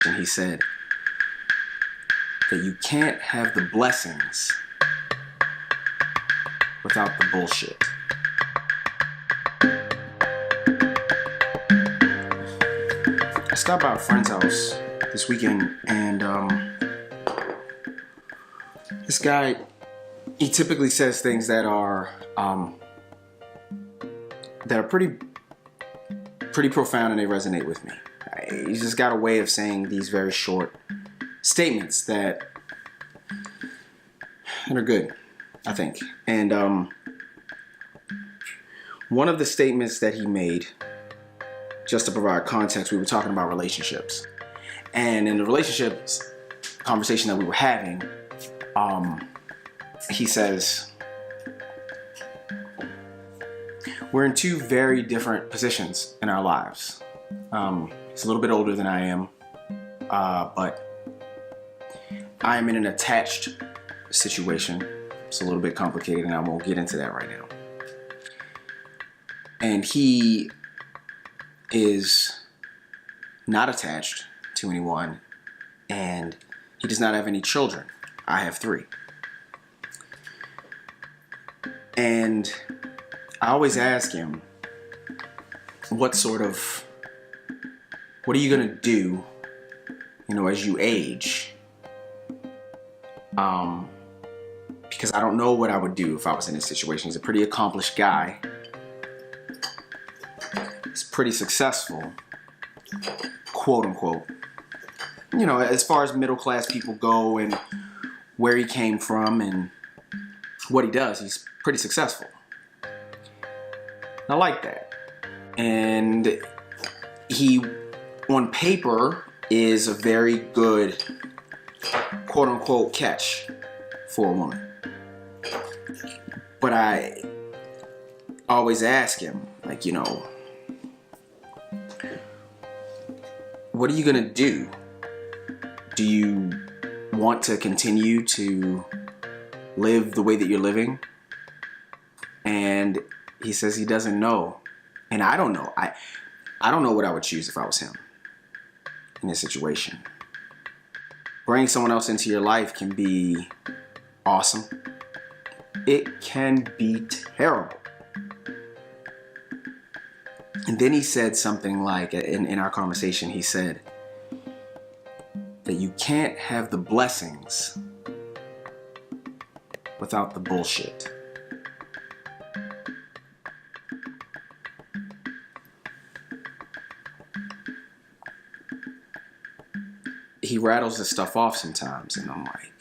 And he said that you can't have the blessings without the bullshit. I stopped by a friend's house this weekend, and this guy, he typically says things that are pretty profound, and they resonate with me. He's just got a way of saying these very short statements that are good, I think. And one of the statements that he made, just to provide context, we were talking about relationships. And in the relationships conversation that we were having, he says, we're in two very different positions in our lives. He's a little bit older than I am, but I am in an attached situation. It's a little bit complicated, and I won't get into that right now. And he is not attached to anyone, and he does not have any children. I have 3. And I always ask him, what are you gonna do, as you age? Because I don't know what I would do if I was in this situation. He's a pretty accomplished guy. He's pretty successful, quote unquote. As far as middle class people go and where he came from and what he does, he's pretty successful. I like that. And he, on paper, is a very good, quote unquote, catch for a woman. But I always ask him, what are you gonna do? Do you want to continue to live the way that you're living? And he says he doesn't know. And I don't know. I don't know what I would choose if I was him in this situation. Bringing someone else into your life can be awesome. It can be terrible. And then he said something like, in our conversation, he said that you can't have the blessings without the bullshit. He rattles this stuff off sometimes, and I'm like,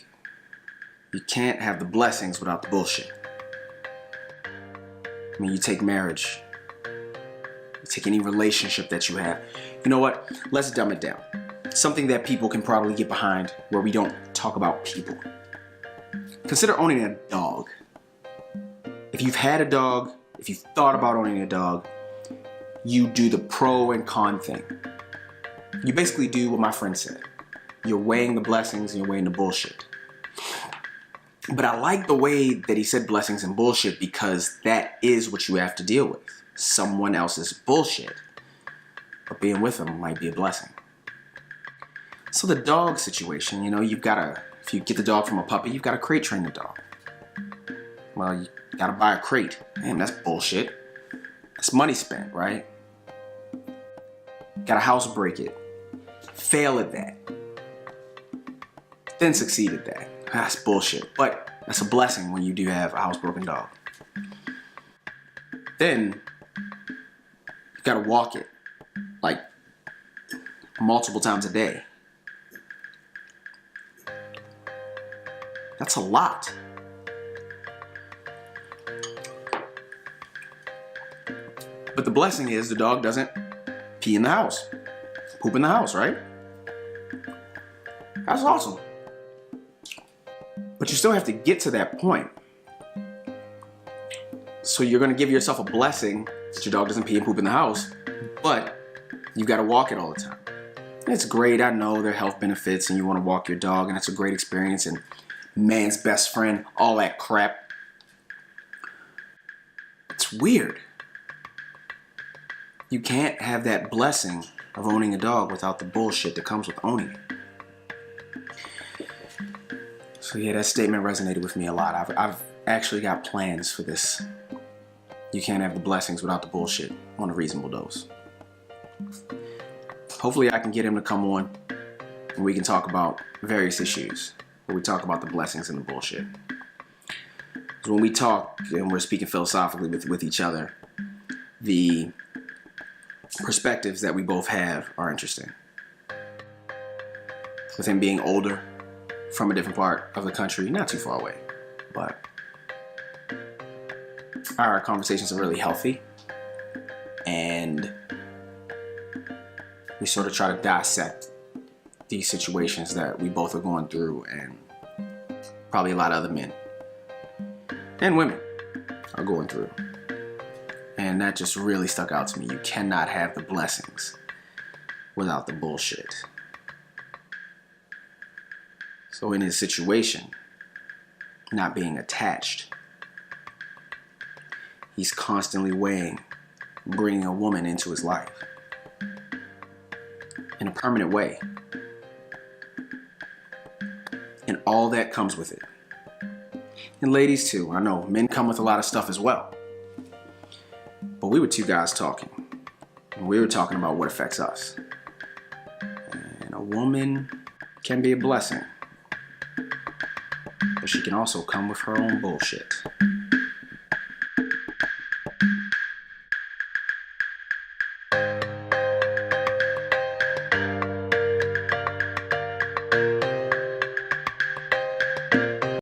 you can't have the blessings without the bullshit. I mean, you take marriage, you take any relationship that you have. You know what? Let's dumb it down. Something that people can probably get behind, where we don't talk about people. Consider owning a dog. If you've had a dog, if you've thought about owning a dog, you do the pro and con thing. You basically do what my friend said. You're weighing the blessings and you're weighing the bullshit. But I like the way that he said blessings and bullshit, because that is what you have to deal with. Someone else's bullshit. But being with them might be a blessing. So the dog situation, you've got to, if you get the dog from a puppy, you've got to crate train the dog. Well, you got to buy a crate. Man, that's bullshit. That's money spent, right? Got to housebreak it. Fail at that. Then succeed at that. That's bullshit. But that's a blessing when you do have a housebroken dog. Then you gotta walk it like multiple times a day. That's a lot. But the blessing is the dog doesn't pee in the house, poop in the house, right? That's awesome. But you still have to get to that point. So you're gonna give yourself a blessing that your dog doesn't pee and poop in the house, but you gotta walk it all the time. It's great, I know there are health benefits and you wanna walk your dog and it's a great experience and man's best friend, all that crap. It's weird. You can't have that blessing of owning a dog without the bullshit that comes with owning it. So yeah, that statement resonated with me a lot. I've actually got plans for this. You can't have the blessings without the bullshit on a reasonable dose. Hopefully I can get him to come on and we can talk about various issues. Where we talk about the blessings and the bullshit. Because when we talk and we're speaking philosophically with each other, the perspectives that we both have are interesting. With him being older, from a different part of the country, not too far away, but our conversations are really healthy, and we sort of try to dissect these situations that we both are going through, and probably a lot of other men and women are going through. And that just really stuck out to me. You cannot have the blessings without the bullshit. So in his situation, not being attached, he's constantly weighing bringing a woman into his life in a permanent way. And all that comes with it. And ladies too. I know men come with a lot of stuff as well. But we were two guys talking. And we were talking about what affects us. And a woman can be a blessing. But she can also come with her own bullshit.